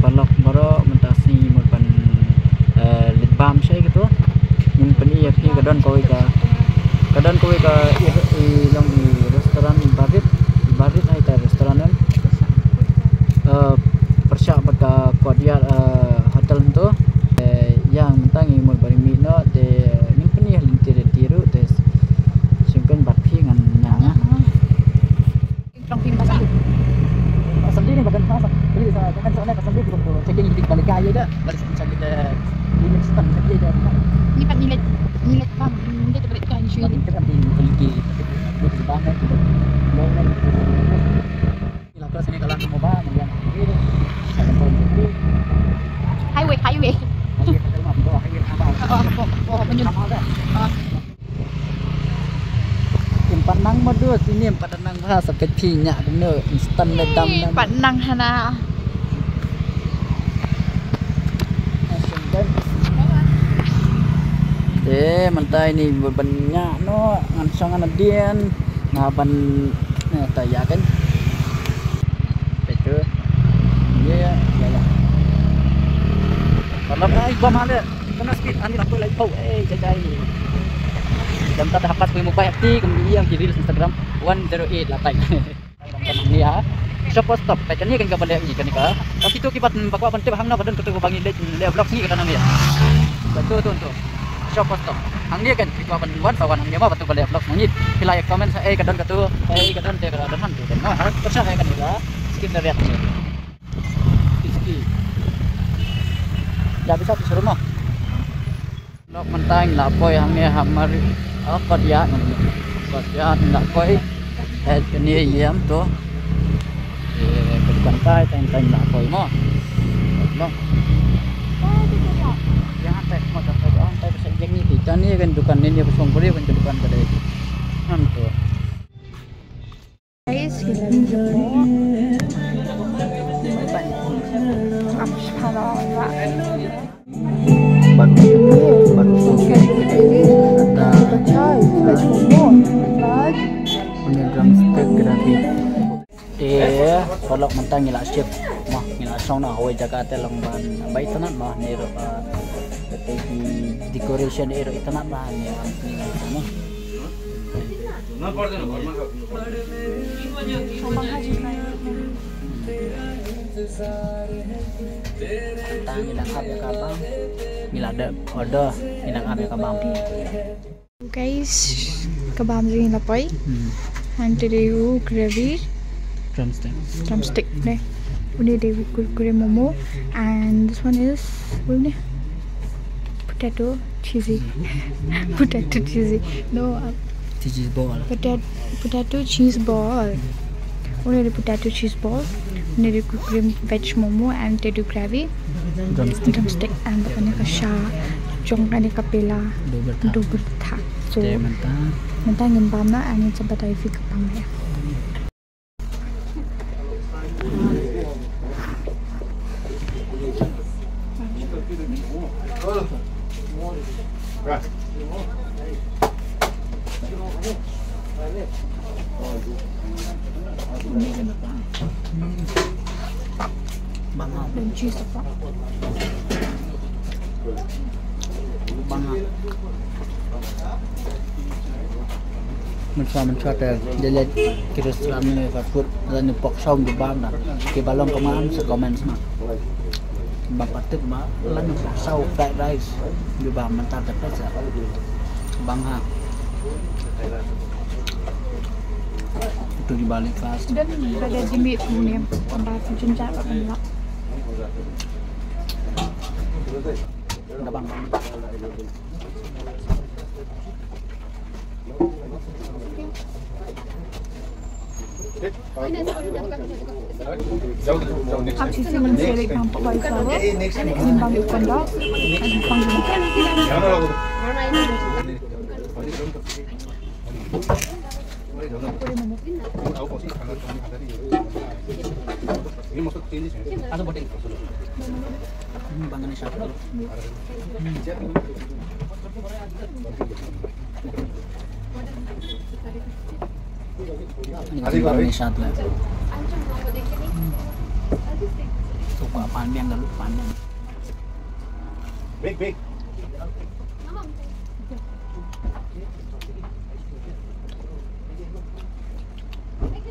balok baro mentasi merupakan litbam saya gitu min peni ya kadon koi ka long di restoran barit hai ta restoran persyak pada kuadia hotel itu yang tangi mul bari mi no de min peni lintir tiru de simpen bat phi ngan nya trong phim pasal ni badan pasal jadi saya kan soalnya pasal dia untuk checking di balik kaya dah balik kita ini sistem dia dah ni kan nilai pam dia balik kaya syu ni kan di tinggi di banget gitu loan ni lah kelas ni kalau mau bang yang ini ada pun highway empat nang madu sini empat nang bahasa kecilnya bener instan ledam empat nang hana mentai ini banyak no ngansongan adian ngaban taya kan betul ya lah kalau naik bom ada kena speed ani aku lagi pau jajai jam tak dapat punya muka aktif kemudian kiri Instagram 108 latai ni ha stop pekan ni kan ka balik ni kan ka tapi tu kibat pakwa pentep hangna badan ketemu bangi le vlog ni kan ni betul tu stop hang ni kan pakwa ban sawan hang ni apa betul balik vlog ni pilih komen kadon katu kadon te kadon man tu kan harus percaya kan ni skin dari atas ni dah bisa di rumah lok mentang lapoi hang ni hamari dia nak koi ni yam tu kedukan tai tang nak koi mo lok ya tai mo tai pasal jeng ni kita ni kan dukan ni pasong beri kan dukan kedai tu guys kita kalau mentang ngila chef mah ngila song na hoi jaga te long ban bai tanat mah ni ro decoration ero itanat mah ni mah na porde no घरमा tang ngila kabe kabang ngila ada order inang abe kabang guys kabam ring lapoi and today gravy drumstick ne uni devi kurkure momo and this one is potato cheesy no cheese ball potato cheese ball uni potato cheese ball uni kurkure veg momo and potato gravy drumstick and the kasha jong ani kapela double tha so mentang ngin bam na ani chabatai fi kapam ya dan cheese apa mình cho để lên cái restaurant này và food lên được bọc xong được bao nào cái balong công an sẽ comment mà bằng bắt tức mà lên được bọc sau fried rice được bao mình ta tập hết sẽ bang ha itu di balik kelas dan pada jimit kemudian tambah jenjang apa enggak ada bang Aku sih mencari nampak baik sahaja. Nimbang ikan dah, nimbang ikan. Bangun siapa? Ini baru ini satu lagi. Suka apa pan biang lalu pan. Big.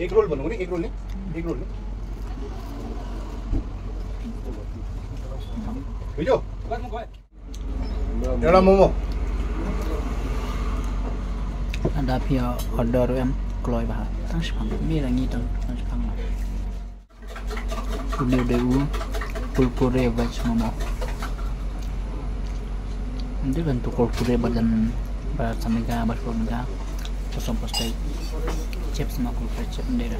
एक रोल बनोगे एक रोल नहीं बुझो एड़ा momo Ada pia order em kloy bah tang sepang mi rangi tang sepang lah. Kuliah deu kurkure veg momo. Ini kan tu kurkure badan bersamega bersamega kosong postai. Chips sama kurkure chip ndera.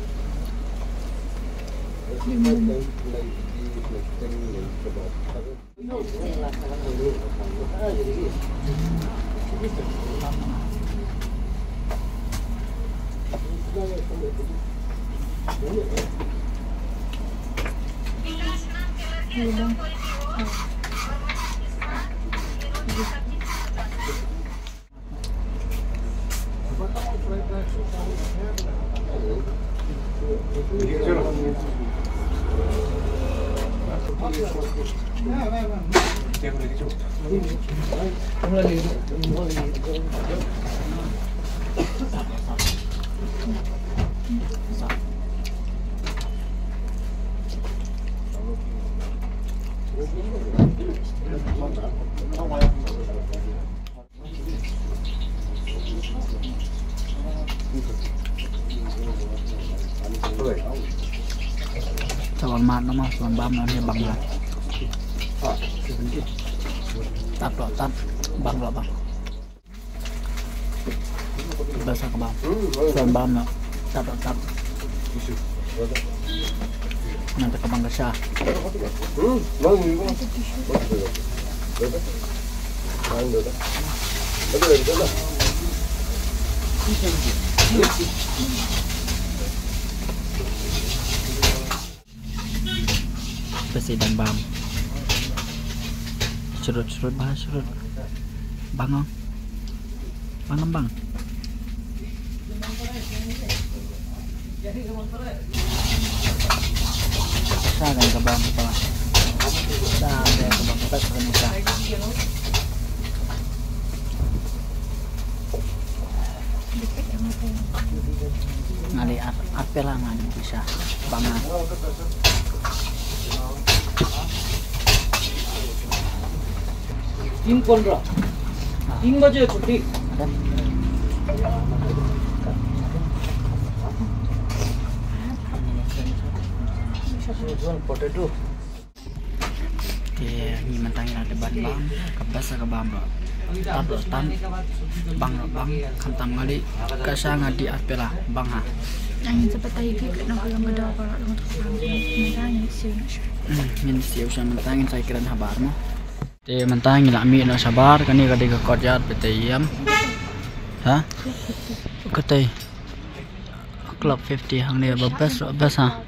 Sawan mat nó mà sawan bám nó như bằng là tắt rồi tắt bằng rồi bằng bahasa ke bawah sawan bám nó tắt rồi tắt nanti ke bang kesah besi dan bam surut bahas surut bang bang sa dan ke bam kepala sa ada ke bang pes Indonesia ngali apel lah ngali bisa bangan तीन 15 3 बजे छुट्टी potato ni mentangin ada ban bang kebasa ke bam tan bang kantam ngali kasa ngadi apela bang ha Ang seperti itu kena kalau ada kalau untuk mentangin siu min siu sa mentangin saya kira habar mo te mentangin la mi na sabar kani kadi ke korjat betayam ha ketay club 50 hang ni bebas ha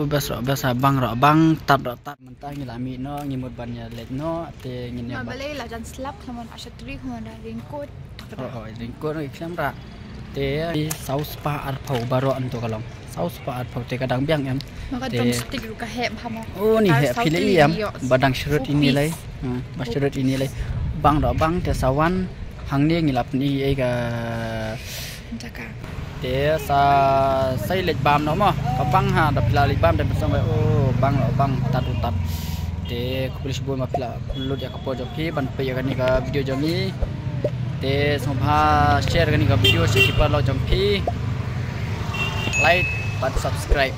basa bang tat mentangin la mi no ngimut bannya let no te ngin ya balai lah jangan slap sama asyatri sama ada ringkut ringkut iklam ra te saus pa arpau baro anto kalong saus pa arpau te kadang biang em maka drumstick lu ka heb hamo oh ni he pilih em badang surut ini lai surut ini lai bang te sawan hang ni ngilap ni ai ka jaka te sa sai lek bam no mo ka bang ha da pila lek bam dan bersama oh bang tat te kulis bo ma pila lut ya ka po joki ban pe ya ni ka video jami te somha share kan ni ka video se ki pa lo jam phi like but subscribe